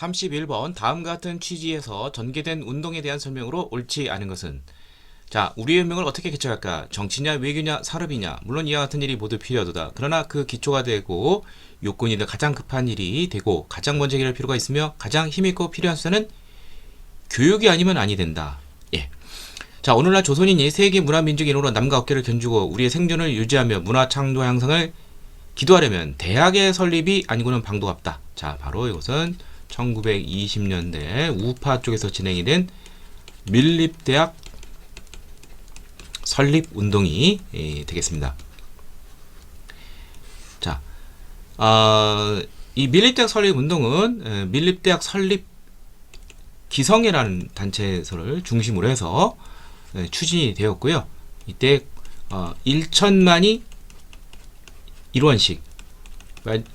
31번 다음과 같은 취지에서 전개된 운동에 대한 설명으로 옳지 않은 것은. 자, 우리의 운명을 어떻게 개척할까? 정치냐, 외교냐, 산업이냐. 물론 이와 같은 일이 모두 필요하다. 그러나 그 기초가 되고 요건이 가장 급한 일이 되고 가장 먼저 해결할 필요가 있으며 가장 힘있고 필요한 수단은 교육이 아니면 아니 된다. 예. 자, 오늘날 조선인이 세계 문화 민족인으로 남과 어깨를 견주고 우리의 생존을 유지하며 문화 창조 향상을 기도하려면 대학의 설립이 아니고는 방도가 없다. 자, 바로 이것은 1920년대 우파 쪽에서 진행이 된 밀립대학 설립 운동이 되겠습니다. 자, 이 밀립대학 설립 운동은 밀립대학 설립 기성회라는 단체를 중심으로 해서 추진이 되었고요. 이때 1천만이 1원씩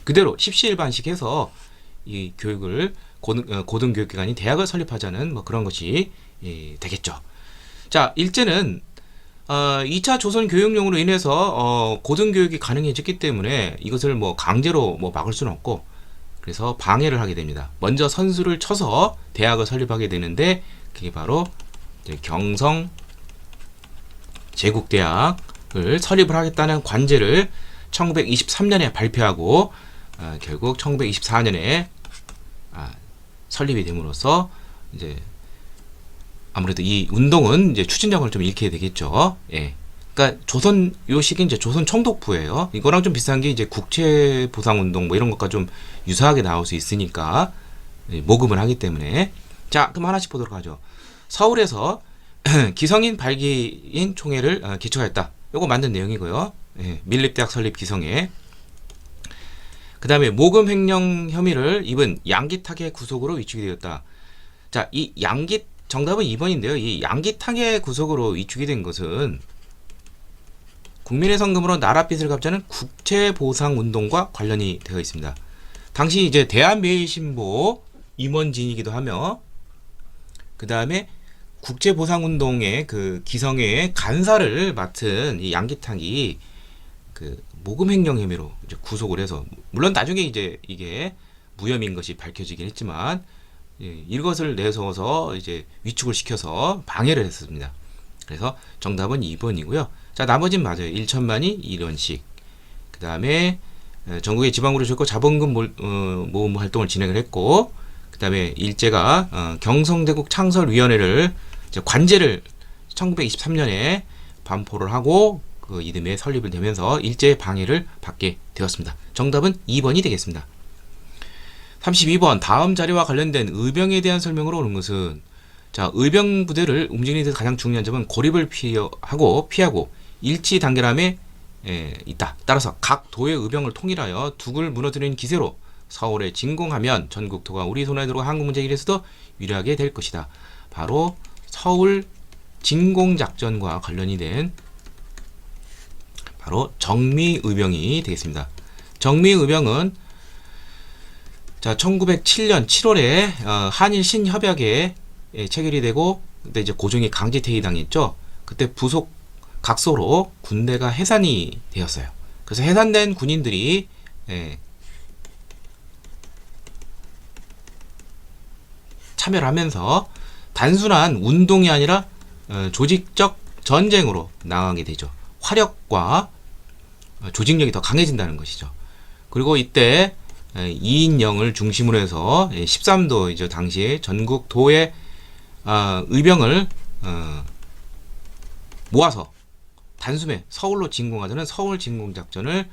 그대로 십시일반씩 해서 이 교육을 고등교육기관인 대학을 설립하자는 뭐 그런 것이 되겠죠. 자, 일제는 2차 조선 교육령으로 인해서 고등교육이 가능해졌기 때문에 이것을 뭐 강제로 뭐 막을 수는 없고 그래서 방해를 하게 됩니다. 먼저 선수를 쳐서 대학을 설립하게 되는데 그게 바로 경성 제국대학을 설립을 하겠다는 관제를 1923년에 발표하고 결국 1924년에 설립이 됨으로써 이제 아무래도 이 운동은 이제 추진력을 좀 잃게 되겠죠. 예. 그러니까 조선 요 시기 이제 조선 총독부예요. 이거랑 좀 비슷한 게 이제 국채 보상 운동 뭐 이런 것과 좀 유사하게 나올 수 있으니까 모금을 하기 때문에. 자, 그럼 하나씩 보도록 하죠. 서울에서 기성인 발기인 총회를 개최하였다. 요거 만든 내용이고요. 예, 밀립대학 설립 기성회. 그 다음에 모금 횡령 혐의를 입은 양기탁의 구속으로 위축이 되었다. 자, 이 정답은 2번인데요. 이 양기탁의 구속으로 위축이 된 것은 국민의 성금으로 나랏빚을 갚자는 국채보상운동과 관련이 되어 있습니다. 당시 이제 대한매일신보 임원진이기도 하며 그 다음에 국채보상운동의 그 기성회의 간사를 맡은 이 양기탁이 그 모금횡령 혐의로 이제 구속을 해서 물론 나중에 이제 이게 무혐의인 것이 밝혀지긴 했지만 이것을 내세워서 이제 위축을 시켜서 방해를 했습니다. 그래서 정답은 2번이고요. 자, 나머지는 맞아요. 1천만이 1원씩. 그 다음에 전국의 지방으로 좋고 자본금 모금 활동을 진행을 했고, 그 다음에 일제가 경성대국 창설위원회를 이제 관제를 1923년에 반포를 하고 그 이듬해 설립을 되면서 일제의 방해를 받게 되었습니다. 정답은 2번이 되겠습니다. 32번 다음 자료와 관련된 의병에 대한 설명으로 오는 것은. 자, 의병 부대를 움직이는 데 가장 중요한 점은 고립을 피하고 일치 단결함에 있다. 따라서 각 도의 의병을 통일하여 둑을 무너뜨리는 기세로 서울에 진공하면 전국토가 우리 손에 들어가 한국 문제 일에서도 유리하게 될 것이다. 바로 서울 진공작전과 관련이 된 바로 정미의병이 되겠습니다. 정미의병은 자, 1907년 7월에 한일 신협약에 체결이 되고 그때 이제 고종이 강제 퇴위당했죠. 그때 부속 각소로 군대가 해산이 되었어요. 그래서 해산된 군인들이 참여를 하면서 단순한 운동이 아니라 조직적 전쟁으로 나가게 되죠. 화력과 조직력이 더 강해진다는 것이죠. 그리고 이때 이인영을 중심으로 해서 13도 이제 당시에 전국 도의 의병을 모아서 단숨에 서울로 진공하자는 서울 진공작전을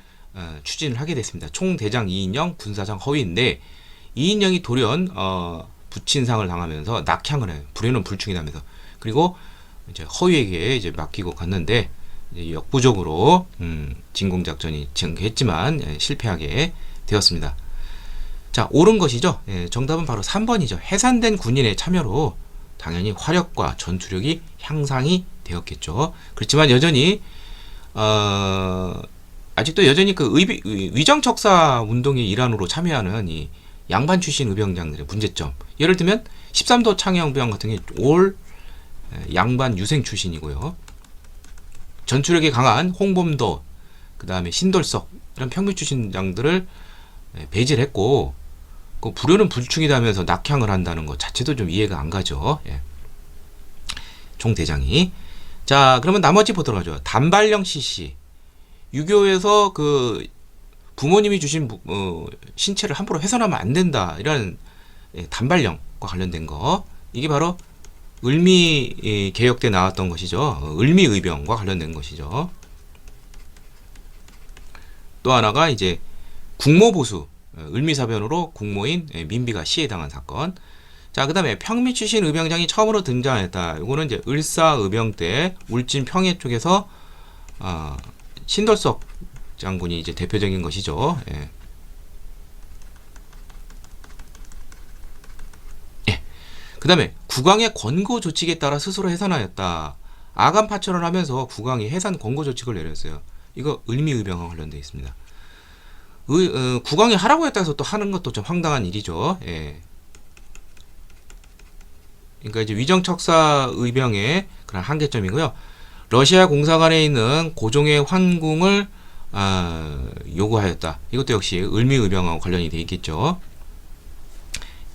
추진을 하게 됐습니다. 총대장 이인영, 군사장 허위인데 이인영이 돌연 부친상을 당하면서 낙향을 해요. 불에는 불충이 나면서. 그리고 이제 허위에게 이제 맡기고 갔는데 이제 역부족으로 진공작전이 전개했지만 실패하게 되었습니다. 자, 옳은 것이죠. 정답은 바로 3번이죠. 해산된 군인의 참여로 당연히 화력과 전투력이 향상이 되었겠죠. 그렇지만 여전히 아직도 여전히 그 위정척사 운동의 일환으로 참여하는 이 양반 출신 의병장들의 문제점. 예를 들면 13도 창영병 같은 게 올 양반 유생 출신이고요. 전투력이 강한 홍범도, 그 다음에 신돌석 이런 평균 출신장들을 배제를 했고 그 불효는 불충이다 하면서 낙향을 한다는 것 자체도 좀 이해가 안 가죠. 예. 총대장이. 자, 그러면 나머지 보도록 하죠. 단발령 CC. 유교에서 그 부모님이 주신 신체를 함부로 훼손하면 안 된다. 이런 단발령과 관련된 거. 이게 바로 을미 개혁 때 나왔던 것이죠. 을미의병과 관련된 것이죠. 또 하나가 이제 국모보수. 을미사변으로 국모인 민비가 시해당한 사건. 자, 그 다음에 평미 출신 의병장이 처음으로 등장했다. 이거는 이제 을사의병 때 울진 평해 쪽에서 신돌석 장군이 이제 대표적인 것이죠. 예. 예. 그 다음에 국왕의 권고 조칙에 따라 스스로 해산하였다. 아간 파천을 하면서 국왕이 해산 권고 조칙을 내렸어요. 이거 을미의병과 관련되어 있습니다. 국왕이 하라고 했다 해서 또 하는 것도 좀 황당한 일이죠. 예. 그러니까 이제 위정척사 의병의 그런 한계점이고요. 러시아 공사관에 있는 고종의 환궁을 요구하였다. 이것도 역시 을미의병하고 관련이 되어 있겠죠.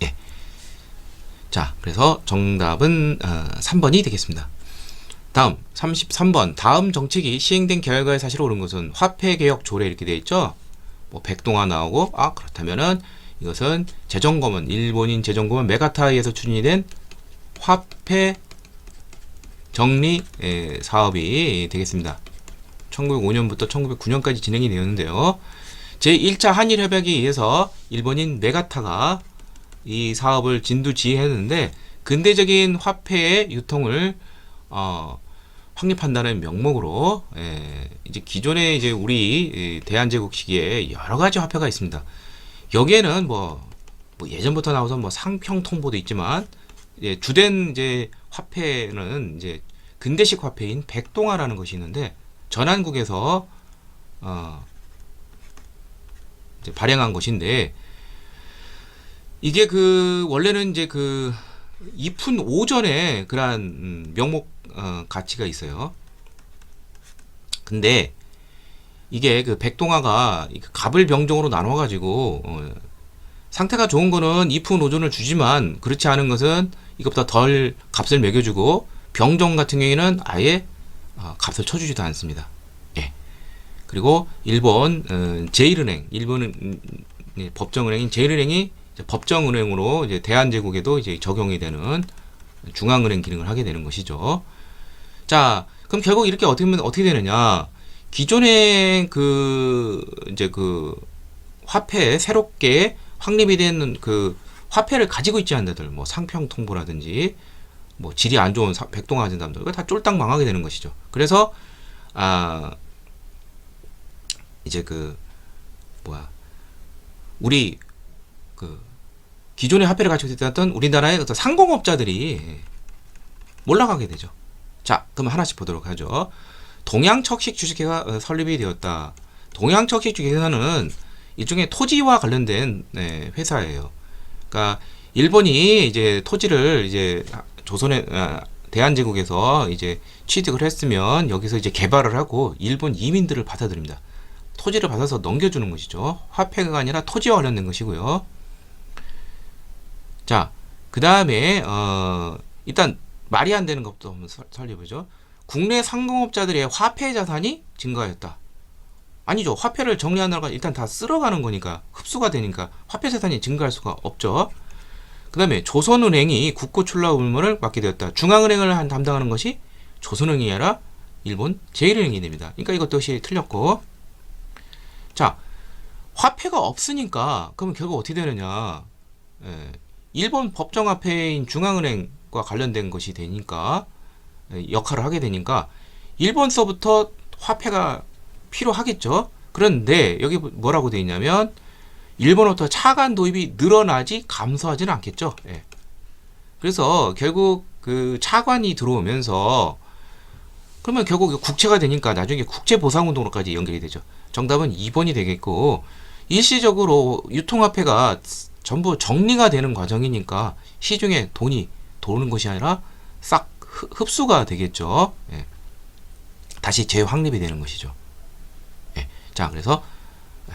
예. 자, 그래서 정답은 3번이 되겠습니다. 다음 33번. 다음 정책이 시행된 결과의 사실을 옳은 것은 화폐개혁 조례 이렇게 되어 있죠. 뭐 백동화 나오고 그렇다면은 이것은 재정검은 일본인 재정검은 메가타에서 추진이 된 화폐 정리 사업이 되겠습니다. 1905년부터 1909년까지 진행이 되었는데요. 제1차 한일협약에 의해서 일본인 메가타가 이 사업을 진두지휘했는데 근대적인 화폐의 유통을 확립한다는 명목으로 이제 기존에 이제 우리 대한제국 시기에 여러 가지 화폐가 있습니다. 여기에는 뭐 예전부터 나오던 뭐 상평통보도 있지만 주된 이제 화폐는 이제 근대식 화폐인 백동화라는 것이 있는데 전한국에서 이제 발행한 것인데 이게 그 원래는 이제 그 이푼 오전에 그러한 명목 가치가 있어요. 근데 이게 그 백동화가 갑을병종으로 나눠가지고 상태가 좋은 거는 이푼 오전을 주지만 그렇지 않은 것은 이것보다 덜 값을 매겨주고 병종 같은 경우에는 아예 값을 쳐주지도 않습니다. 예. 그리고 일본 제1은행, 일본 법정은행인 제1은행이 법정은행으로 이제 대한제국에도 이제 적용이 되는 중앙은행 기능을 하게 되는 것이죠. 자, 그럼 결국 이렇게 어떻게 되느냐? 기존에 이제 화폐 새롭게 확립이 된 그 화폐를 가지고 있지 않는 데들, 뭐 상평통보라든지 뭐 질이 안 좋은 백동화 된다들 이거 다 쫄딱 망하게 되는 것이죠. 그래서 이제 우리 기존의 화폐를 가지고 있었던 우리나라의 어떤 상공업자들이 몰락하게 되죠. 자, 그럼 하나씩 보도록 하죠. 동양척식 주식회가 설립이 되었다. 동양척식 주식회사는 일종의 토지와 관련된 회사예요. 그러니까 일본이 이제 토지를 이제 조선의 대한제국에서 이제 취득을 했으면 여기서 이제 개발을 하고 일본 이민들을 받아들입니다. 토지를 받아서 넘겨주는 것이죠. 화폐가 아니라 토지와 관련된 것이고요. 자, 그 다음에 일단 말이 안 되는 것부터 한번 살펴보죠. 국내 상공업자들의 화폐 자산이 증가했다. 아니죠. 화폐를 정리하느라가 일단 다 쓸어가는 거니까 흡수가 되니까 화폐 자산이 증가할 수가 없죠. 그 다음에 조선은행이 국고 출납 의무를 맡게 되었다. 중앙은행을 담당하는 것이 조선은행이 아니라 일본 제1은행이 됩니다. 그러니까 이것도 역시 틀렸고. 자, 화폐가 없으니까 그러면 결국 어떻게 되느냐. 일본 법정화폐인 중앙은행과 관련된 것이 되니까 역할을 하게 되니까 일본서부터 화폐가 필요하겠죠. 그런데 여기 뭐라고 되어 있냐면 일본부터 차관 도입이 늘어나지 감소하지는 않겠죠. 예. 그래서 결국 그 차관이 들어오면서 그러면 결국 국채가 되니까 나중에 국채보상운동으로까지 연결이 되죠. 정답은 2번이 되겠고 일시적으로 유통화폐가 전부 정리가 되는 과정이니까 시중에 돈이 도는 것이 아니라 싹 흡수가 되겠죠. 예. 다시 재확립이 되는 것이죠. 예. 자, 그래서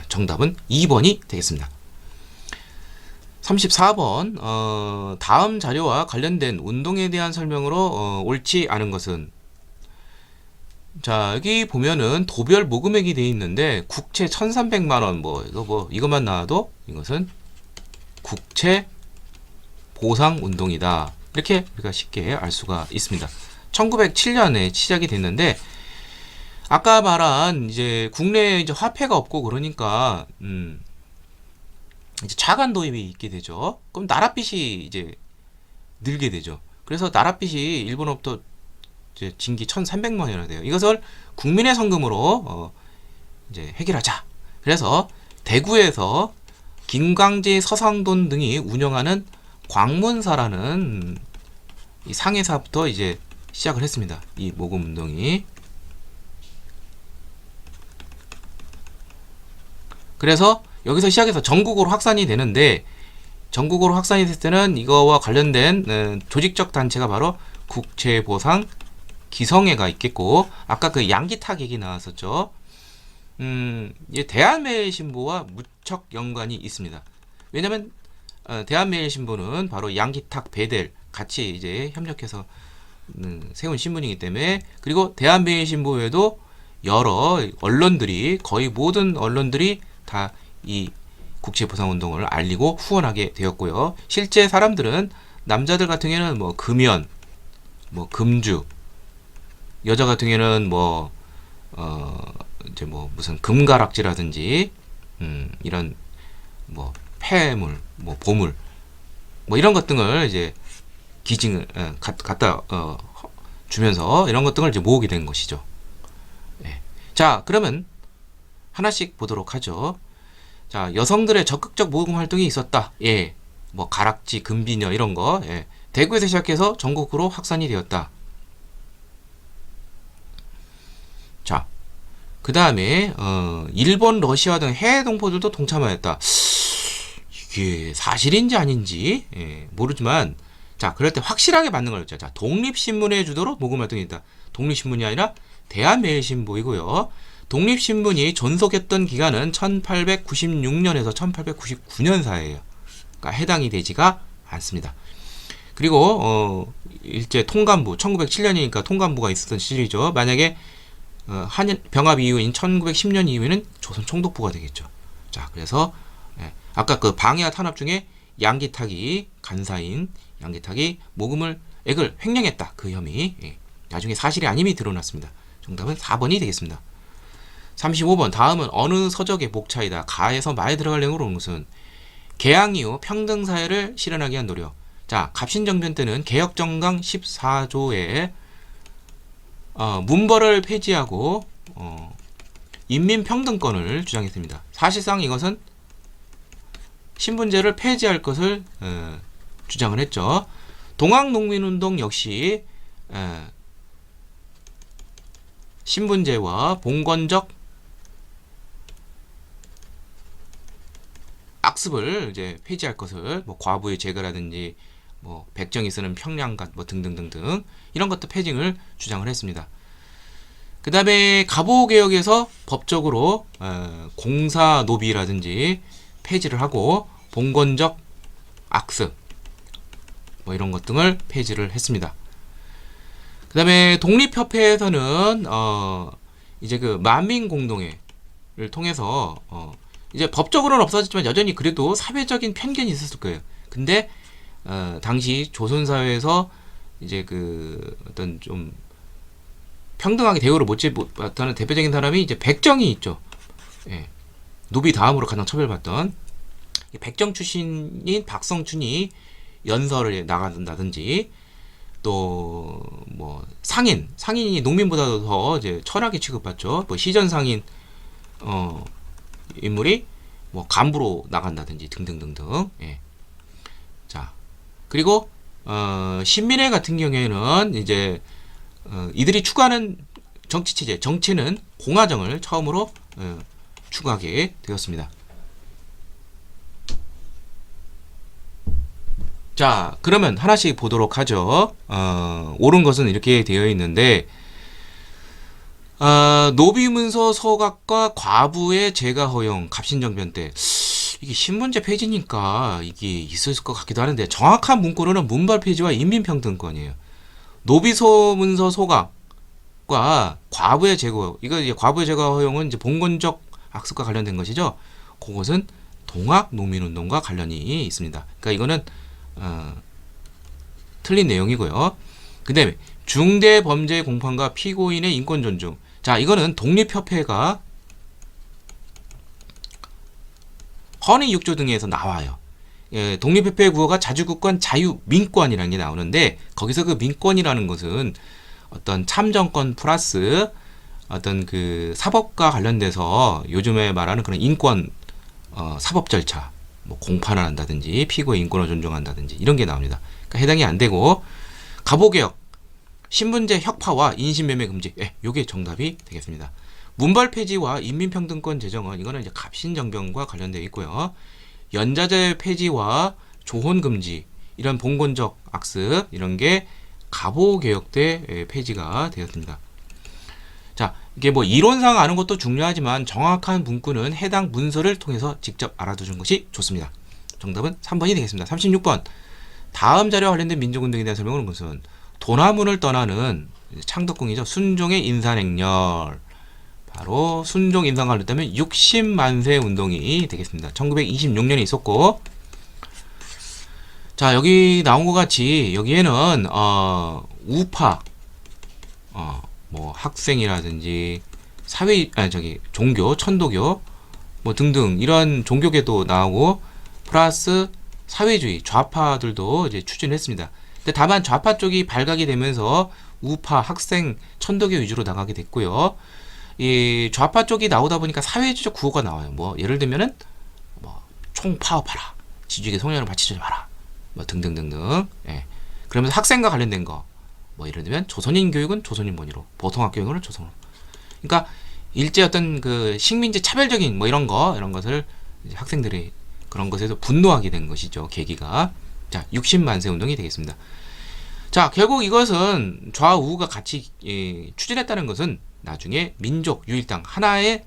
정답은 2번이 되겠습니다. 34번 다음 자료와 관련된 운동에 대한 설명으로 옳지 않은 것은. 자, 여기 보면은 도별 모금액이 되어 있는데 국채 1300만 원 이것만 나와도 이것은 국채 보상 운동이다. 이렇게 우리가 쉽게 알 수가 있습니다. 1907년에 시작이 됐는데 아까 말한 이제 국내에 이제 화폐가 없고 그러니까 이제 차관 도입이 있게 되죠. 그럼 나랏빚이 이제 늘게 되죠. 그래서 나랏빚이 일본으로부터 이제 징기 1,300만 원이나 돼요. 이것을 국민의 성금으로 이제 해결하자. 그래서 대구에서 김광재, 서상돈 등이 운영하는 광문사라는 이 상해사부터 이제 시작을 했습니다. 이 모금 운동이. 그래서 여기서 시작해서 전국으로 확산이 되는데 전국으로 확산이 됐을 때는 이거와 관련된 조직적 단체가 바로 국채보상 기성회가 있겠고 아까 그 양기탁 얘기 나왔었죠. 대한매일신보와 무척 연관이 있습니다. 왜냐면 대한매일신보는 바로 양기탁, 배델 같이 이제 협력해서 세운 신문이기 때문에 그리고 대한매일신보에도 여러 언론들이 거의 모든 언론들이 다 이 국채보상운동을 알리고 후원하게 되었고요. 실제 사람들은 남자들 같은 경우에는 뭐 금연, 뭐 금주, 여자 같은 경우에는 이제 무슨 금가락지라든지 이런 뭐 폐물, 뭐 보물, 뭐 이런 것 등을 이제 기증을 갖다 주면서 이런 것 등을 이제 모으게 된 것이죠. 예. 자, 그러면 하나씩 보도록 하죠. 자, 여성들의 적극적 모금 활동이 있었다. 예. 뭐 가락지, 금비녀 이런 거. 예. 대구에서 시작해서 전국으로 확산이 되었다. 자, 그 다음에 일본, 러시아 등 해외 동포들도 동참하였다. 이게 사실인지 아닌지 모르지만 자, 그럴 때 확실하게 맞는 걸. 자, 독립신문의 주도로 모금 활동이 있다. 독립신문이 아니라 대한매일신보이고요. 독립신문이 존속했던 기간은 1896년에서 1899년 사이에요. 그러니까 해당이 되지가 않습니다. 그리고 일제 통감부 1907년이니까 통감부가 있었던 시절이죠. 만약에 한일 병합 이후인 1910년 이후에는 조선 총독부가 되겠죠. 자, 그래서 아까 그 방해와 탄압 중에 양기탁이 간사인 양기탁이 액을 횡령했다. 그 혐의. 나중에 사실이 아님이 드러났습니다. 정답은 4번이 되겠습니다. 35번 다음은 어느 서적의 목차이다. 가에서 마에 들어갈 내용으로 온 것은 개항 이후 평등사회를 실현하기 위한 노력. 자, 갑신정변 때는 개혁정강 14조에 문벌을 폐지하고 인민평등권을 주장했습니다. 사실상 이것은 신분제를 폐지할 것을 주장을 했죠. 동학농민운동 역시 신분제와 봉건적 악습을 이제 폐지할 것을 뭐 과부의 제거라든지 뭐 백정이 쓰는 평량갓 뭐 등등등등 이런 것도 폐지를 주장을 했습니다. 그 다음에 갑오개혁에서 법적으로 공사노비라든지 폐지를 하고 봉건적 악습 뭐 이런 것 등을 폐지를 했습니다. 그 다음에 독립협회에서는 이제 그 만민공동회를 통해서 이제 법적으로는 없어졌지만 여전히 그래도 사회적인 편견이 있었을 거예요. 근데 당시 조선사회에서 이제 그 어떤 좀 평등하게 대우를 못 받았다는 대표적인 사람이 이제 백정이 있죠. 예. 노비 다음으로 가장 처벌받던 백정 출신인 박성춘이 연설을 나간다든지 또 뭐 상인이 농민보다도 더 이제 철학에 취급받죠. 뭐 시전 상인 인물이 뭐 간부로 나간다든지 등등등등. 예. 자, 그리고 신민회 같은 경우에는 이제 이들이 추구하는 정치체제, 정치는 공화정을 처음으로 추구하게 되었습니다. 자, 그러면 하나씩 보도록 하죠. 옳은 것은 이렇게 되어 있는데 노비문서 서각과 과부의 제가 허용 갑신정변 때 이게 신문제 폐지니까 이게 있을 것 같기도 하는데 정확한 문구로는 문벌 폐지와 인민평등권이에요. 노비소 문서 소각과 과부의 제거, 이거 이제 과부의 제거 허용은 이제 봉건적 학습과 관련된 것이죠. 그것은 동학 농민운동과 관련이 있습니다. 그러니까 이거는 틀린 내용이고요. 그 다음에 중대 범죄 공판과 피고인의 인권 존중. 자, 이거는 독립협회가 헌의 6조 등에서 나와요. 예, 독립협회 구호가 자주국권 자유민권이라는 게 나오는데 거기서 그 민권이라는 것은 어떤 참정권 플러스 어떤 그 사법과 관련돼서 요즘에 말하는 그런 인권 사법 절차, 뭐 공판을 한다든지 피고의 인권을 존중한다든지 이런 게 나옵니다. 그러니까 해당이 안 되고 가보개혁, 신분제 혁파와 인신매매 금지, 요게 정답이 되겠습니다. 문벌 폐지와 인민평등권 제정은 이거는 이제 갑신정변과 관련되어 있고요. 연자제 폐지와 조혼 금지, 이런 봉건적 악습 이런 게 가보개혁 때 폐지가 되었습니다. 자, 이게 뭐 이론상 아는 것도 중요하지만 정확한 문구는 해당 문서를 통해서 직접 알아두는 것이 좋습니다. 정답은 3번이 되겠습니다. 36번. 다음 자료와 관련된 민족운동에 대한 설명은 무슨? 도나문을 떠나는 창덕궁이죠. 순종의 인산행렬. 바로 순종 인산 관련되면 60만세 운동이 되겠습니다. 1926년에 있었고, 자, 여기 나온 것 같이 여기에는 우파, 뭐 학생이라든지 종교, 천도교 뭐 등등 이런 종교계도 나오고 플러스 사회주의 좌파들도 이제 추진했습니다. 근데 다만 좌파 쪽이 발각이 되면서 우파, 학생, 천도교 위주로 나가게 됐고요. 이 좌파 쪽이 나오다 보니까 사회주의적 구호가 나와요. 뭐 예를 들면은 뭐 총 파업하라, 지주에게 성년을 바치지 마라, 뭐 등등등등. 예. 그러면서 학생과 관련된 거, 뭐 예를 들면 조선인 교육은 조선인 본위로, 보통학 교육은 조선으로. 그러니까 일제 어떤 그 식민지 차별적인 뭐 이런 것을 이제 학생들이 그런 것에서 분노하게 된 것이죠. 계기가. 자, 60만세 운동이 되겠습니다. 자, 결국 이것은 좌우가 같이 추진했다는 것은 나중에 민족 유일당 하나의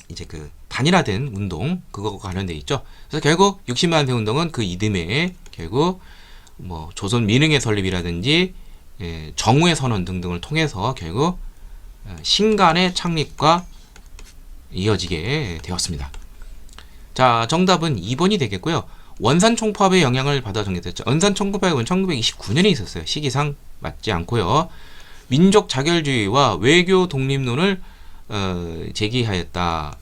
이제 그 단일화된 운동, 그거가 관련돼 있죠. 그래서 결국 60만세 운동은 그 이듬해에 결국 뭐 조선 민흥회 설립이라든지 정우회 선언 등등을 통해서 결국 신간의 창립과 이어지게 되었습니다. 자, 정답은 2번이 되겠고요. 원산 총파업의 영향을 받아 정립됐죠. 원산 총파업은 1929년에 있었어요. 시기상 맞지 않고요. 민족 자결주의와 외교 독립론을 제기하였다.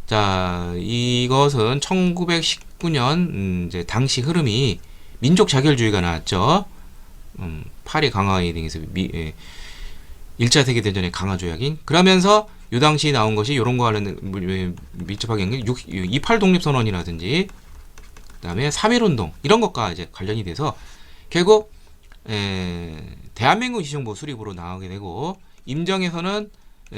자, 이것은 1919년 이제 당시 흐름이 민족 자결주의가 나왔죠. 파리 강화회 등에서 1차 세계대전의 강화 조약인. 그러면서 요 당시 나온 것이 이런 거 관련된 밀접하게 연결 28 독립선언이라든지 그다음에 3.1운동 이런 것과 이제 관련이 돼서 결국 대한민국 지정부 수립으로 나오게 되고, 임정에서는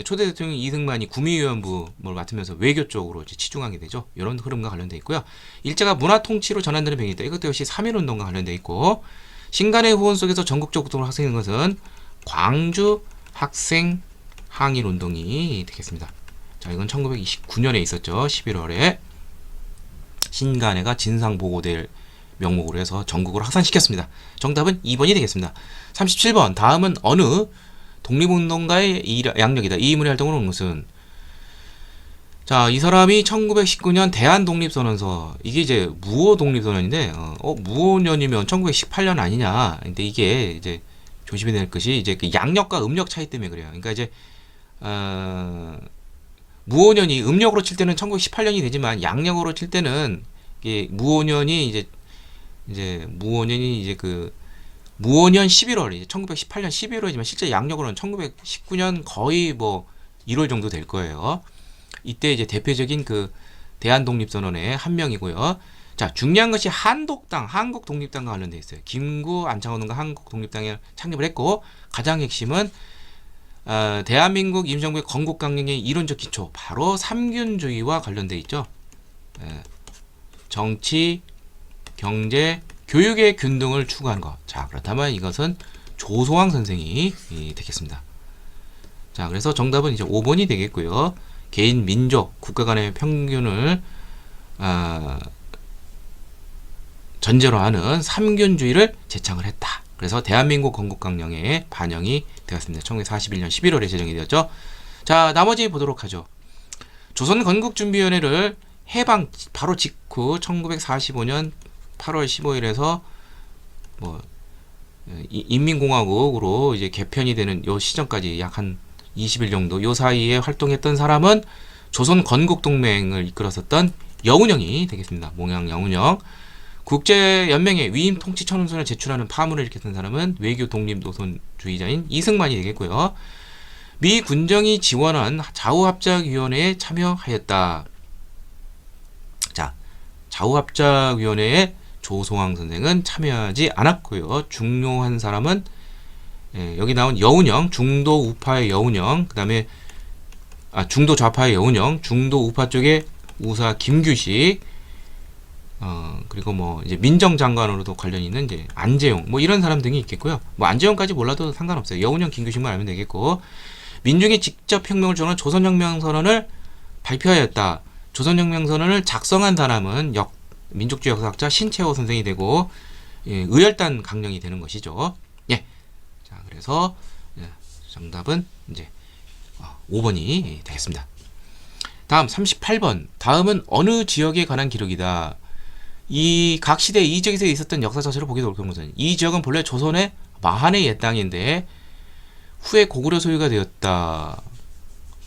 초대 대통령 이승만이 구미위원부를 맡으면서 외교 쪽으로 이제 치중하게 되죠. 이런 흐름과 관련돼 있고요. 일제가 문화 통치로 전환되는 배경이 있다. 이것도 역시 3.1운동과 관련돼 있고, 신간의 후원 속에서 전국적으로 확산된 것은 광주 학생 항일 운동이 되겠습니다. 자, 이건 1929년에 있었죠. 11월에 신간회가 진상보고대를 명목으로 해서 전국으로 확산시켰습니다. 정답은 2번이 되겠습니다. 37번. 다음은 어느 독립운동가의 양력이다. 이 인물의 활동은 무슨? 자, 이 사람이 1919년 대한독립선언서, 이게 이제 무오 독립선언인데, 무오년이면 1918년 아니냐. 근데 이게 이제 조심해야 될 것이 이제 그 양력과 음력 차이 때문에 그래요. 그러니까 이제 무오년이 음력으로 칠 때는 1918년이 되지만 양력으로 칠 때는 이게 무오년이 그 무오년 11월, 이제 1918년 11월이지만 실제 양력으로는 1919년 거의 뭐 1월 정도 될 거예요. 이때 이제 대표적인 그 대한독립선언의 한 명이고요. 자, 중요한 것이 한독당, 한국독립당과 관련돼 있어요. 김구, 안창호 등과 한국독립당을 창립을 했고, 가장 핵심은 대한민국 임시정부의 건국강령의 이론적 기초, 바로 삼균주의와 관련돼 있죠. 정치, 경제, 교육의 균등을 추구하는 것. 자, 그렇다면 이것은 조소왕 선생이 되겠습니다. 자, 그래서 정답은 이제 5번이 되겠고요. 개인, 민족, 국가 간의 평균을 전제로 하는 삼균주의를 제창을 했다. 그래서 대한민국 건국강령에 반영이 되었습니다. 1941년 11월에 제정이 되었죠. 자, 나머지 보도록 하죠. 조선건국준비위원회를 해방 바로 직후 1945년 8월 15일에서 뭐 인민공화국으로 이제 개편이 되는 요 시점까지 약 한 20일 정도 요 사이에 활동했던 사람은 조선건국동맹을 이끌었었던 여운형이 되겠습니다. 몽양 여운형. 국제연맹에 위임 통치 청원서를 제출하는 파문을 일으켰던 사람은 외교 독립 노선주의자인 이승만이 되겠고요. 미 군정이 지원한 좌우합작위원회에 참여하였다. 자, 좌우합작위원회에 조소왕 선생은 참여하지 않았고요. 중요한 사람은 여기 나온 여운형, 중도 우파의 여운형, 그 다음에 중도 좌파의 여운형, 중도 우파 쪽에 우사 김규식, 그리고 뭐 이제 민정장관으로도 관련이 있는 이제 안재용, 뭐 이런 사람 등이 있겠고요. 뭐 안재용까지 몰라도 상관없어요. 여운형, 김규식만 알면 되겠고, 민중이 직접 혁명을 주는 조선혁명선언을 발표하였다. 조선혁명선언을 작성한 사람은 민족주의 역사학자 신채호 선생이 되고, 의열단 강령이 되는 것이죠. 예. 자, 그래서 정답은 이제 5번이 되겠습니다. 다음 38번. 다음은 어느 지역에 관한 기록이다. 이 각 시대 이 지역에서 있었던 역사 자체를 보게 될 것은 이 지역은 본래 조선의 마한의 옛 땅인데 후에 고구려 소유가 되었다.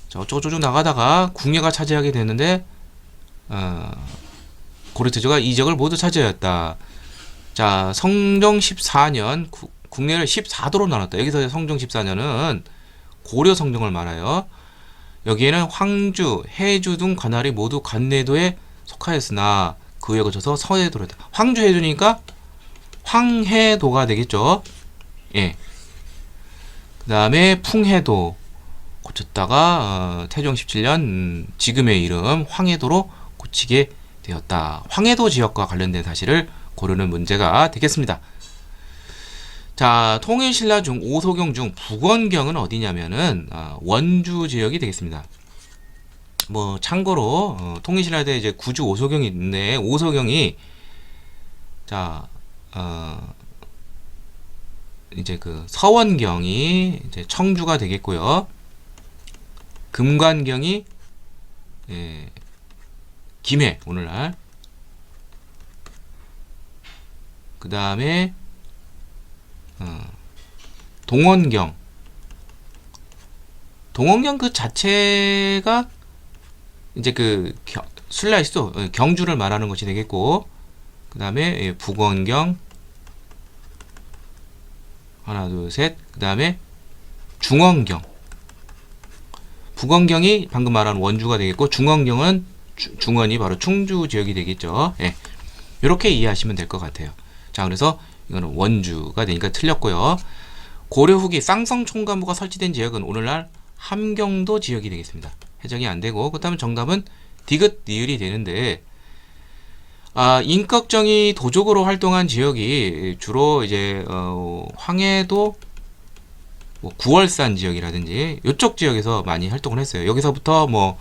자, 어쩌고저쩌고 나가다가 궁예가 차지하게 됐는데 고려태조가 이 지역을 모두 차지하였다. 자, 성종 14년 국내를 14도로 나눴다. 여기서 성종 14년은 고려 성종을 말하여 여기에는 황주, 해주 등 관할이 모두 관내도에 속하였으나 그 위에 거쳐서 서해도로 했다. 황주 해주니까 황해도가 되겠죠. 예. 그 다음에 풍해도 고쳤다가 태종 17년 지금의 이름 황해도로 고치게 되었다. 황해도 지역과 관련된 사실을 고르는 문제가 되겠습니다. 자, 통일신라 중 오소경 중 북원경은 어디냐면은 원주 지역이 되겠습니다. 뭐 참고로 통일신라에 이제 구주 오소경이 있는데 오소경이 자 이제 그 서원경이 이제 청주가 되겠고요. 금관경이 김해 오늘날. 그 다음에 동원경 그 자체가 이제 그 술라이스도 경주를 말하는 것이 되겠고, 그 다음에 북원경 하나 둘 셋, 그 다음에 중원경. 북원경이 방금 말한 원주가 되겠고, 중원경은 중원이 바로 충주 지역이 되겠죠. 예. 이렇게 이해하시면 될 것 같아요. 자, 그래서 이거는 원주가 되니까 틀렸고요. 고려 후기 쌍성 총감부가 설치된 지역은 오늘날 함경도 지역이 되겠습니다. 해석이 안 되고, 그렇다면 정답은 디귿 니을이 되는데, 임꺽정이 도적으로 활동한 지역이 주로 이제 황해도 뭐 구월산 지역이라든지 이쪽 지역에서 많이 활동을 했어요. 여기서부터 뭐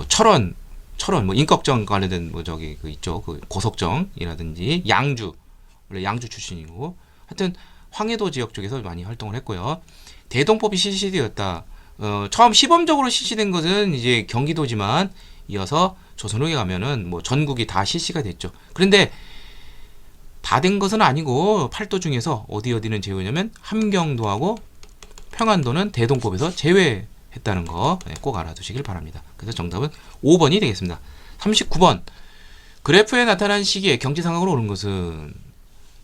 철원 뭐 임꺽정 관련된 뭐 저기 그 있죠. 그 고석정이라든지 양주, 원래 양주 출신이고, 하여튼 황해도 지역 쪽에서 많이 활동을 했고요. 대동법이 실시되었다. 처음 시범적으로 실시된 것은 이제 경기도지만 이어서 조선 후에 가면은 뭐 전국이 다 실시가 됐죠. 그런데 다 된 것은 아니고 팔도 중에서 어디는 제외냐면 함경도하고 평안도는 대동법에서 제외했다는 거 꼭 알아두시길 바랍니다. 그래서 정답은 5번이 되겠습니다. 39번. 그래프에 나타난 시기에 경제 상황으로 오른 것은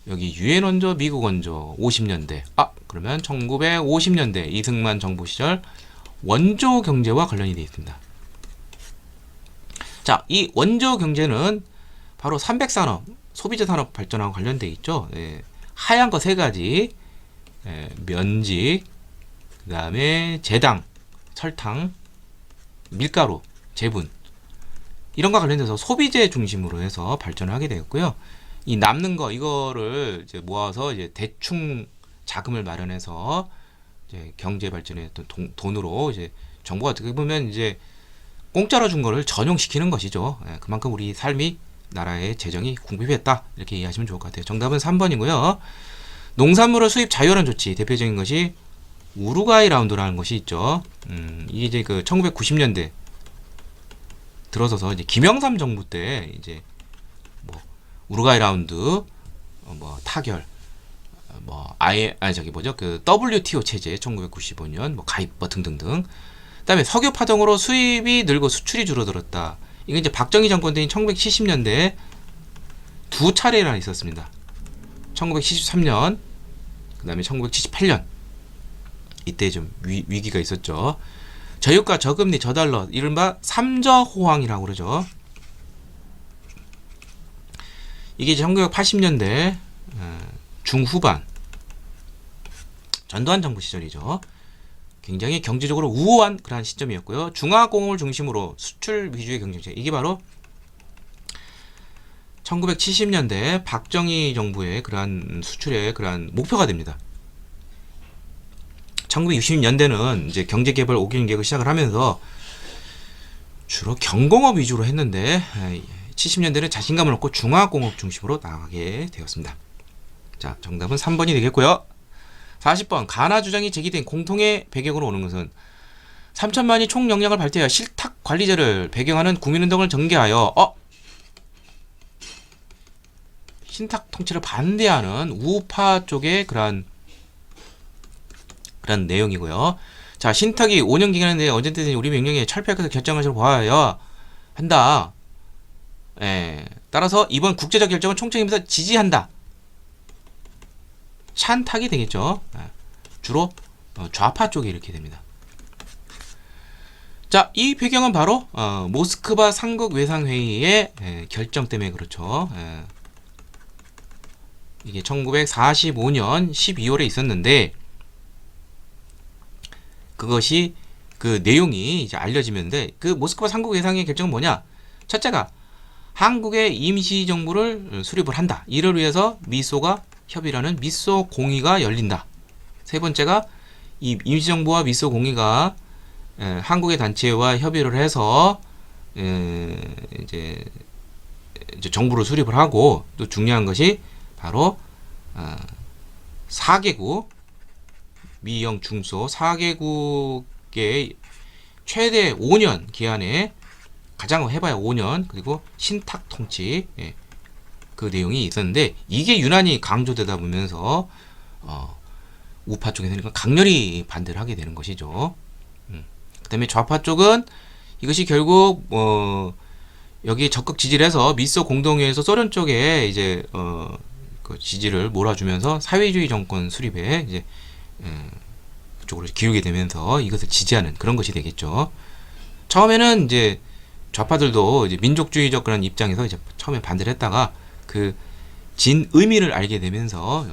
여기 유엔 원조, 미국 원조 50년대. 그러면 1950년대 이승만 정부 시절 원조 경제와 관련이 되어 있습니다. 자, 이 원조 경제는 바로 300산업, 소비자 산업 발전하고 관련되어 있죠. 하얀 거 3가지. 면직, 그 다음에 제당, 설탕, 밀가루, 제분, 이런 거 관련돼서 소비재 중심으로 해서 발전을 하게 되었고요. 이 남는 거 이거를 이제 모아서 이제 대충 자금을 마련해서 이제 경제 발전에 돈으로 이제 정부가 어떻게 보면 이제 공짜로 준 거를 전용시키는 것이죠. 예, 그만큼 우리 삶이 나라의 재정이 궁핍했다 이렇게 이해하시면 좋을 것 같아요. 정답은 3번이고요. 농산물의 수입 자유화는 조치 대표적인 것이 우루과이 라운드라는 것이 있죠. 이게 이제 그 1990년대 들어서서 이제 김영삼 정부 때 이제 뭐 우루과이 라운드, 뭐 타결, 뭐 아예 아니 저기 뭐죠 그 WTO 체제 1995년 뭐 가입 뭐 등등등. 그다음에 석유 파동으로 수입이 늘고 수출이 줄어들었다. 이게 이제 박정희 정권 때인 1970년대에 두 차례나 있었습니다. 1973년, 그다음에 1978년 이때 좀 위기가 있었죠. 저유가, 저금리, 저달러, 이른바 삼저호황이라고 그러죠. 이게 1980년대 중후반 전두환 정부 시절이죠. 굉장히 경제적으로 우호한 그러한 시점이었고요. 중화공업을 중심으로 수출 위주의 경쟁체. 이게 바로 1970년대 박정희 정부의 그러한 수출의 그러한 목표가 됩니다. 1960년대는 이제 경제개발 5개년 계획을 시작을 하면서 주로 경공업 위주로 했는데 70년대는 자신감을 얻고 중화공업 중심으로 나가게 되었습니다. 자, 정답은 3번이 되겠고요. 40번 가나 주장이 제기된 공통의 배경으로 오는 것은 3천만이 총역량을 발휘하여 실탁 관리제를 배경하는 국민운동을 전개하여 신탁 통치를 반대하는 우파 쪽의 그러한 내용이고요. 자, 신탁이 5년 기간인데 언제든지 우리 명령에 철폐해서 결정할 것을 보아야 한다. 따라서 이번 국제적 결정을 총책임에서 지지한다. 샨탁이 되겠죠. 주로 좌파 쪽에 이렇게 됩니다. 자, 이 배경은 바로 모스크바 삼국 외상회의의 결정 때문에 그렇죠. 이게 1945년 12월에 있었는데 그것이 그 내용이 이제 알려지면데 그 모스크바 삼국 외상회의 결정은 뭐냐? 첫째가 한국의 임시정부를 수립을 한다. 이를 위해서 미소가 협의라는 미소 공의가 열린다. 세 번째가 이 임시정부와 미소 공의가 한국의 단체와 협의를 해서 이제 정부를 수립을 하고 또 중요한 것이 바로 4개국 미영 중소 4개국의 최대 5년 기한에 가장 해봐야 5년 그리고 신탁 통치 그 내용이 있었는데 이게 유난히 강조되다 보면서 우파 쪽에서는 강렬히 반대를 하게 되는 것이죠. 그다음에 좌파 쪽은 이것이 결국 여기 적극 지지를 해서 미소 공동회에서 소련 쪽에 이제 그 지지를 몰아주면서 사회주의 정권 수립에 이제 그쪽으로 기울게 되면서 이것을 지지하는 그런 것이 되겠죠. 처음에는 이제 좌파들도 이제 민족주의적 그런 입장에서 이제 처음에 반대를 했다가 그 진 의미를 알게 되면서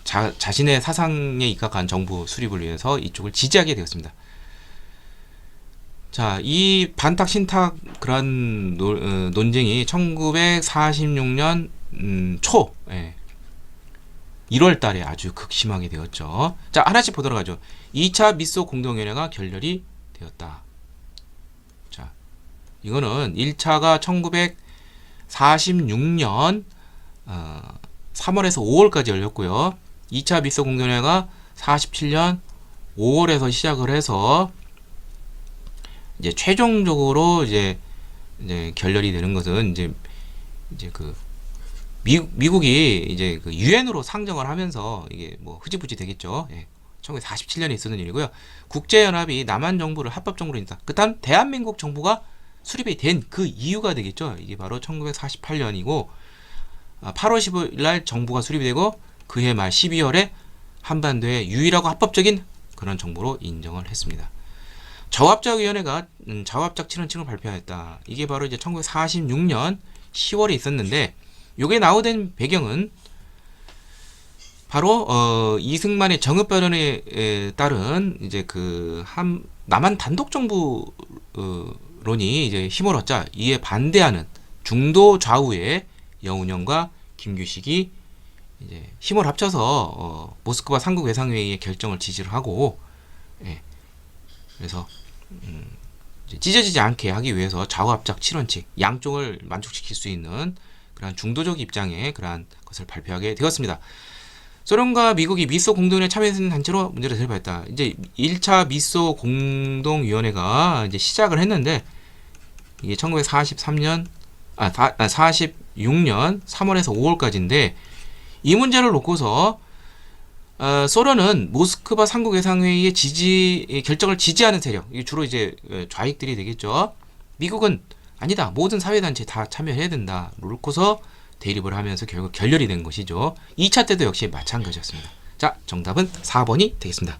자신의 사상에 입각한 정부 수립을 위해서 이쪽을 지지하게 되었습니다. 자, 이 반탁 신탁 그런 논쟁이 1946년 초 1월 달에 아주 극심하게 되었죠. 자, 하나씩 보도록 하죠. 2차 미소 공동연회가 결렬이 되었다. 자, 이거는 1차가 1946년 3월에서 5월까지 열렸고요. 2차 미소 공동연회가 47년 5월에서 시작을 해서 이제 최종적으로 이제 결렬이 되는 것은 이제 그 미국이 이제 그 유엔으로 상정을 하면서 이게 뭐 흐지부지 되겠죠. 1947년에 있었는 일이고요. 국제연합이 남한 정부를 합법 정부로 인다. 그다음 대한민국 정부가 수립이 된 그 이유가 되겠죠. 이게 바로 1948년이고 8월 15일 날 정부가 수립이 되고 그해 말 12월에 한반도의 유일하고 합법적인 그런 정부로 인정을 했습니다. 저합작위원회가 저합작 친원칙을 발표했다. 이게 바로 이제 1946년 10월에 있었는데 요게 나오된 배경은 바로 이승만의 정읍 발언에 따른 이제 그 남한 단독 정부론이 이제 힘을 얻자 이에 반대하는 중도 좌우의 여운형과 김규식이 이제 힘을 합쳐서 모스크바 삼국 외상회의의 결정을 지지를 하고 그래서 이제 찢어지지 않게 하기 위해서 좌우합작 7원칙 양쪽을 만족시킬 수 있는 그러한 중도적 입장의 그러한 것을 발표하게 되었습니다. 소련과 미국이 미소 공동위원회에 참여하는 단체로 문제를 대립했다. 이제 1차 미소 공동위원회가 이제 시작을 했는데 이게 1943년 46년 3월에서 5월까지인데 이 문제를 놓고서 소련은 모스크바 상국예상회의의 결정을 지지하는 세력, 이게 주로 이제 좌익들이 되겠죠. 미국은 아니다, 모든 사회단체 다 참여해야 된다 놓고서 대립을 하면서 결국 결렬이 된 것이죠. 2차 때도 역시 마찬가지였습니다. 자, 정답은 4번이 되겠습니다.